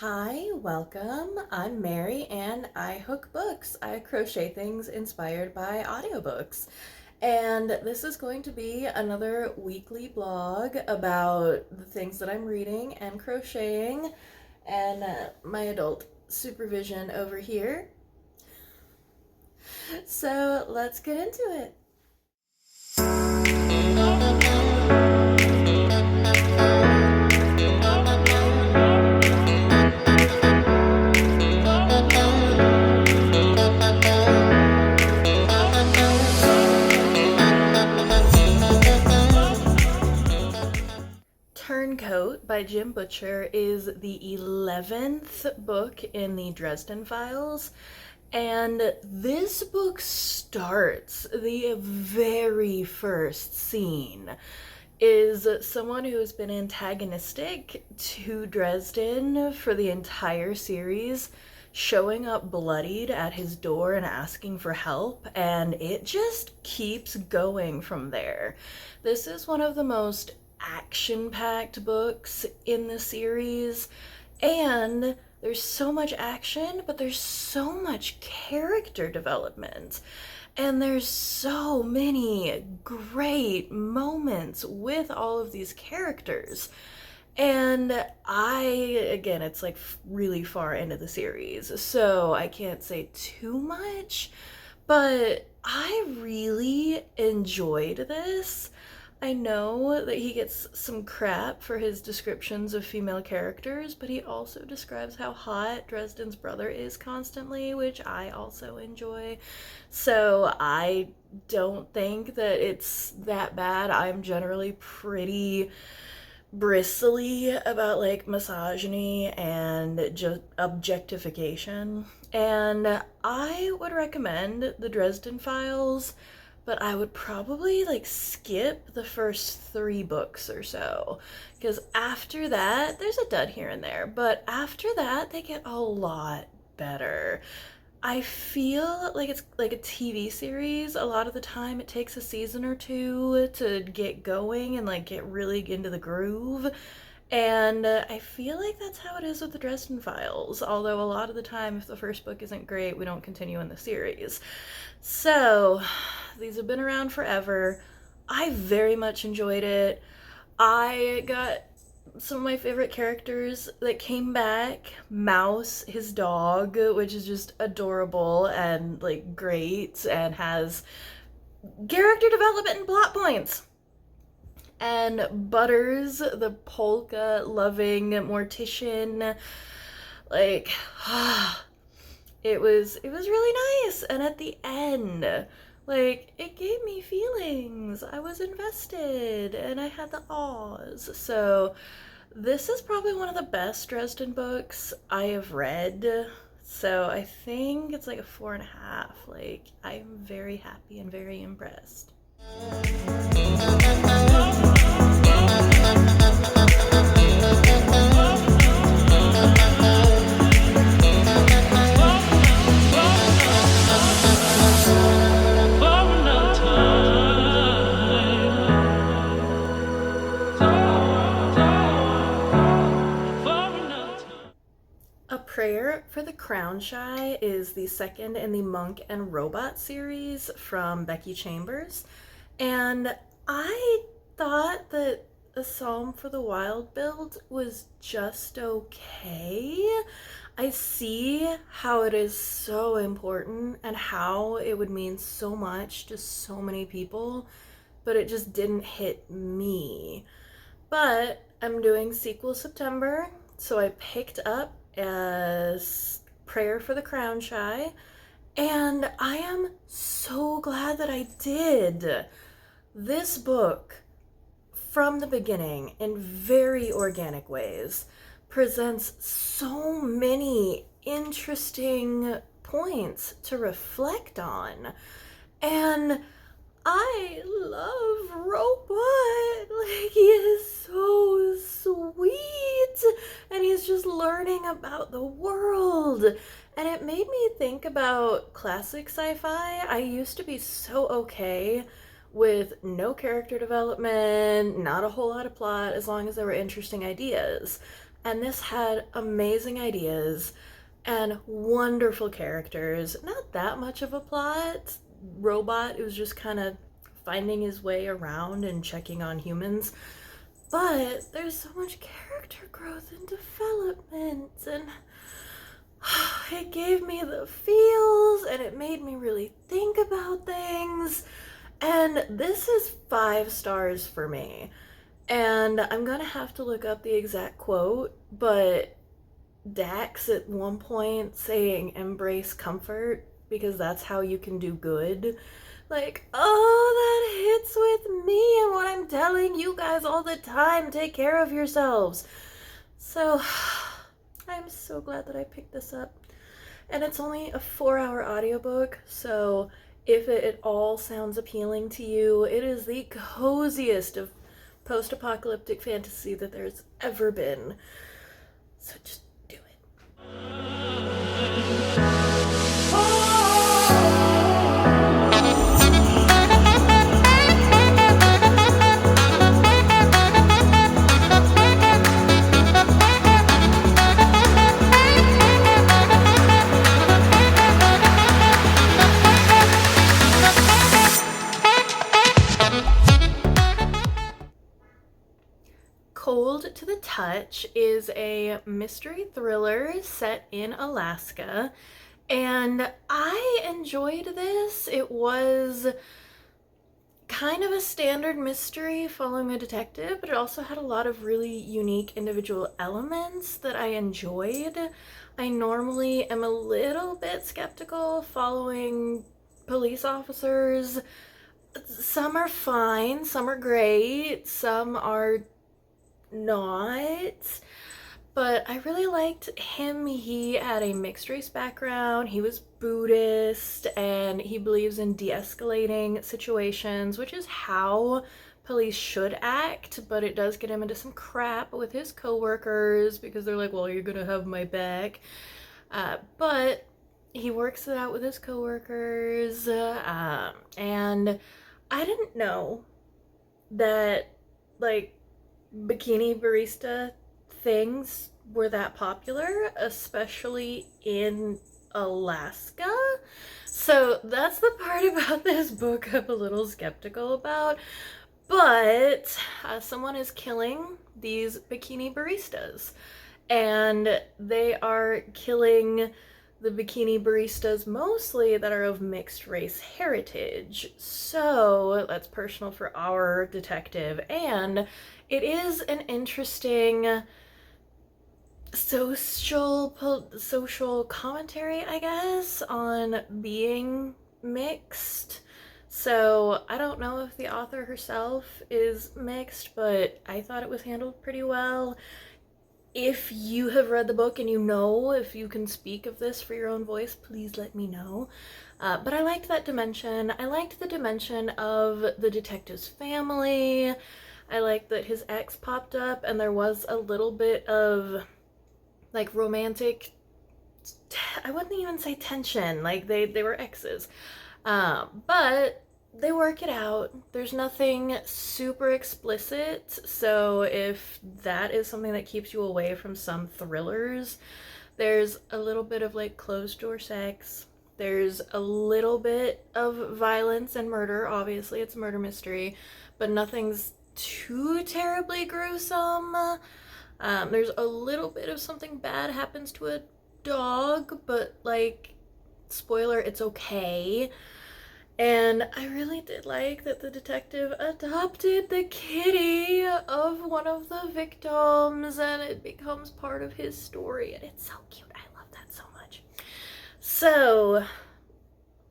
Hi, welcome. I'm Mary and I hook books. I crochet things inspired by audiobooks. And this is going to be another weekly blog about the things that I'm reading and crocheting and my adult supervision over here. So let's get into it. Turncoat by Jim Butcher is the 11th book in the Dresden Files. And this book starts, the very first scene is someone who has been antagonistic to Dresden for the entire series showing up bloodied at his door and asking for help, and it just keeps going from there. This is one of the most action-packed books in the series, and there's so much action, but there's so much character development. And there's so many great moments with all of these characters. And again, it's like really far into the series, so I can't say too much, but I really enjoyed this. I know that he gets some crap for his descriptions of female characters, but he also describes how hot Dresden's brother is constantly, which I also enjoy. So I don't think that it's that bad. I'm generally pretty bristly about like misogyny and just objectification. And I would recommend the Dresden Files, but I would probably like skip the first 3 books or so, because after that, there's a dud here and there, but after that, they get a lot better. I feel like it's like a TV series. A lot of the time, it takes a season or 2 to get going and like get really into the groove. And I feel like that's how it is with the Dresden Files, although a lot of the time, if the first book isn't great, we don't continue in the series. So, these have been around forever. I very much enjoyed it. I got some of my favorite characters that came back. Mouse, his dog, which is just adorable and like great and has character development and plot points. And Butters, the polka loving mortician, like it was really nice. And at the end, like, it gave me feelings. I was invested and I had the awes. So this is probably one of the best Dresden books I have read. So I think it's like a 4.5. Like, I'm very happy and very impressed. Prayer for the Crown Shy is the second in the Monk and Robot series from Becky Chambers, and I thought that A Psalm for the Wild build was just okay. I see how it is so important and how it would mean so much to so many people, but it just didn't hit me. But I'm doing sequel September, so I picked up as Prayer for the Crown Shy, and I am so glad that I did. This book, from the beginning, in very organic ways, presents so many interesting points to reflect on. And I love Robot. Like, he is so sweet, and he's just learning about the world. And it made me think about classic sci-fi. I used to be so okay with no character development, not a whole lot of plot, as long as there were interesting ideas. and this had amazing ideas and wonderful characters. Not that much of a plot. Robot, it was just kind of finding his way around and checking on humans. But there's so much character growth and development, and it gave me the feels, and it made me really think about things. And this is 5 stars for me. And I'm gonna have to look up the exact quote, but Dax at one point saying embrace comfort because that's how you can do good. Like, oh, that hits with me and what I'm telling you guys all the time. Take care of yourselves. So, I'm so glad that I picked this up. And it's only a 4-hour audiobook, so if it at all sounds appealing to you, it is the coziest of post-apocalyptic fantasy that there's ever been. So just do it. Cold to the Touch is a mystery thriller set in Alaska, and I enjoyed this. It was kind of a standard mystery following a detective, but it also had a lot of really unique individual elements that I enjoyed. I normally am a little bit skeptical following police officers. Some are fine, some are great, some are not, but I really liked him. He had a mixed race background, he was Buddhist, and he believes in de-escalating situations, which is how police should act, but it does get him into some crap with his co-workers because they're like, well, you're gonna have my back, but he works it out with his co-workers, and I didn't know that, like, bikini barista things were that popular, especially in Alaska. So that's the part about this book I'm a little skeptical about. But someone is killing these bikini baristas, and they are killing the bikini baristas mostly that are of mixed race heritage. So that's personal for our detective, and it is an interesting social commentary, I guess, on being mixed. So I don't know if the author herself is mixed, but I thought it was handled pretty well. If you have read the book and you know, if you can speak of this for your own voice, please let me know. But I liked that dimension. I liked the dimension of the detective's family. I liked that his ex popped up, and there was a little bit of, like, romantic, I wouldn't even say tension, like they were exes. But they work it out. There's nothing super explicit, so if that is something that keeps you away from some thrillers, there's a little bit of, like, closed door sex. There's a little bit of violence and murder. Obviously, it's a murder mystery, but nothing's too terribly gruesome. There's a little bit of something bad happens to a dog, but, like, spoiler, it's okay. And I really did like that the detective adopted the kitty of one of the victims, and it becomes part of his story, and it's so cute. I love that so much. So,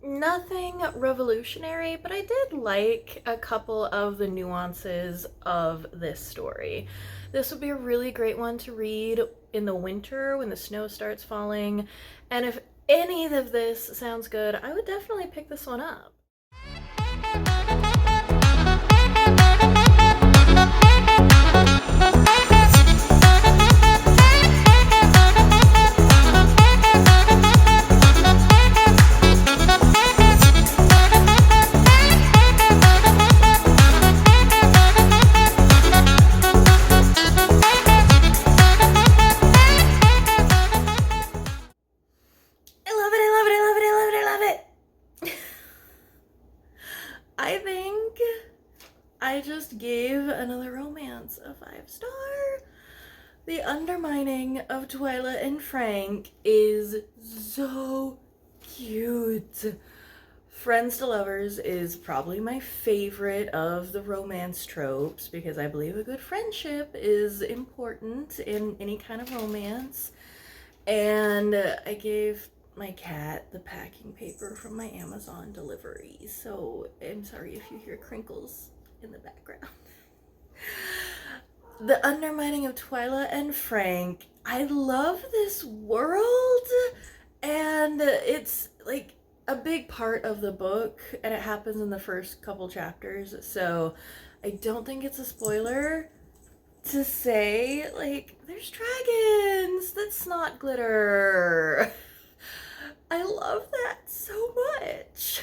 nothing revolutionary, but I did like a couple of the nuances of this story. This would be a really great one to read in the winter when the snow starts falling, and if any of this sounds good, I would definitely pick this one up. I just gave another romance a 5-star. The Undermining of Twyla and Frank is so cute. Friends to Lovers is probably my favorite of the romance tropes because I believe a good friendship is important in any kind of romance. And I gave my cat the packing paper from my Amazon delivery, so I'm sorry if you hear crinkles in the background. The Undermining of Twyla and Frank. I love this world, and it's like a big part of the book, and it happens in the first couple chapters, so I don't think it's a spoiler to say, like, there's dragons that snot glitter. I love that so much.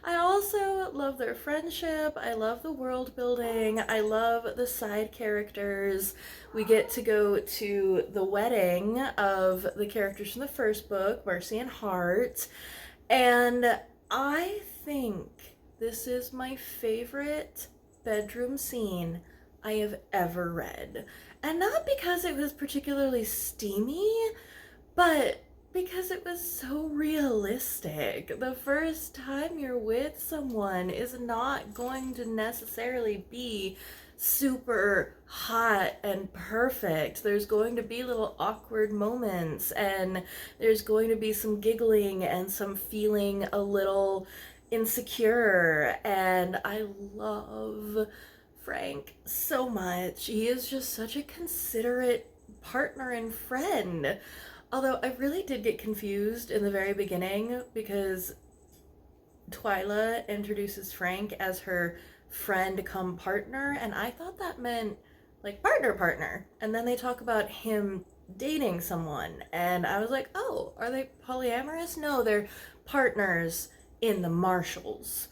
I also love their friendship. I love the world building. I love the side characters. We get to go to the wedding of the characters from the first book, Mercy and Hart. And I think this is my favorite bedroom scene I have ever read. And not because it was particularly steamy, but because it was so realistic. The first time you're with someone is not going to necessarily be super hot and perfect. There's going to be little awkward moments, and there's going to be some giggling and some feeling a little insecure. And I love Frank so much. He is just such a considerate partner and friend. Although I really did get confused in the very beginning because Twyla introduces Frank as her friend come partner, and I thought that meant like partner. And then they talk about him dating someone, and I was like, oh, are they polyamorous? No, they're partners in the Marshalls.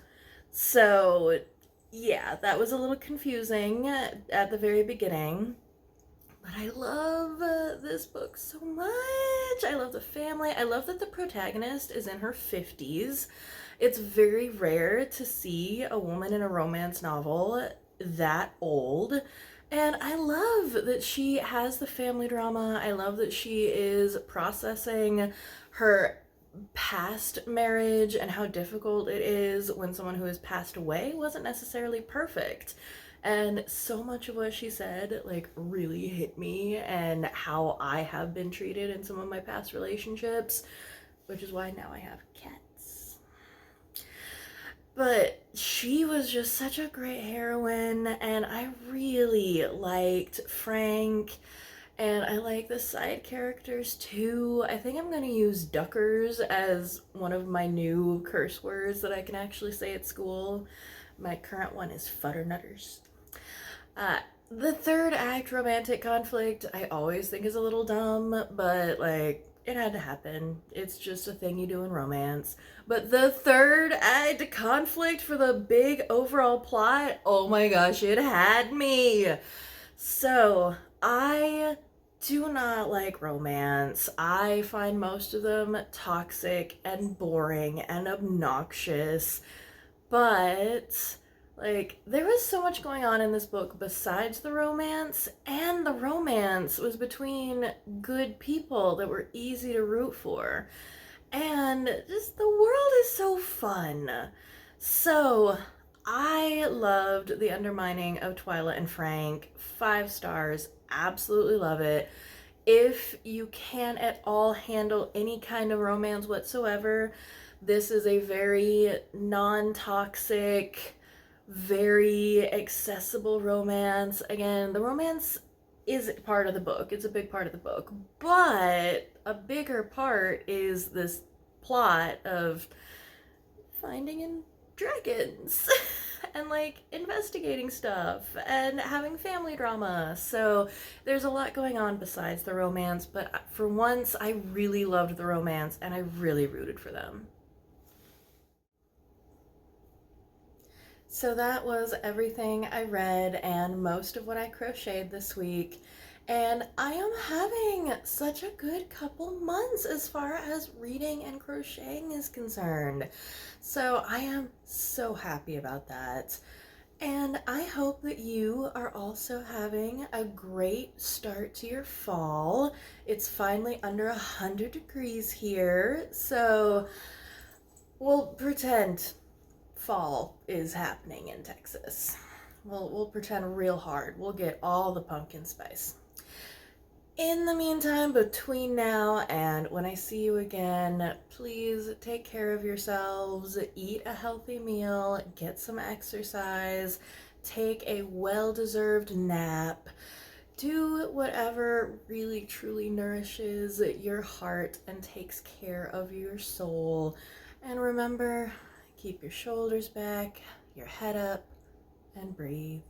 So yeah, that was a little confusing at the very beginning. But I love this book so much. I love the family. I love that the protagonist is in her 50s. It's very rare to see a woman in a romance novel that old. And I love that she has the family drama. I love that she is processing her past marriage and how difficult it is when someone who has passed away wasn't necessarily perfect. And so much of what she said, like, really hit me and how I have been treated in some of my past relationships, which is why now I have cats. But she was just such a great heroine, and I really liked Frank, and I like the side characters too. I think I'm gonna use duckers as one of my new curse words that I can actually say at school. My current one is fuddernutters. The third act romantic conflict I always think is a little dumb, but like, it had to happen. It's just a thing you do in romance. But the third act conflict for the big overall plot, oh my gosh, it had me. So I do not like romance. I find most of them toxic and boring and obnoxious, but like, there was so much going on in this book besides the romance, and the romance was between good people that were easy to root for. And just the world is so fun. So, I loved The Undermining of Twyla and Frank. 5 stars. Absolutely love it. If you can at all handle any kind of romance whatsoever, this is a very non-toxic, very accessible romance. Again, the romance is part of the book. It's a big part of the book. But a bigger part is this plot of finding in dragons and like investigating stuff and having family drama. So there's a lot going on besides the romance, but for once I really loved the romance and I really rooted for them. So that was everything I read and most of what I crocheted this week. And I am having such a good couple months as far as reading and crocheting is concerned. So I am so happy about that. And I hope that you are also having a great start to your fall. It's finally under 100 degrees here, so we'll pretend fall is happening in Texas. We'll pretend real hard. We'll get all the pumpkin spice. In the meantime, between now and when I see you again, please take care of yourselves, eat a healthy meal, get some exercise, take a well-deserved nap, do whatever really truly nourishes your heart and takes care of your soul. And remember, keep your shoulders back, your head up, and breathe.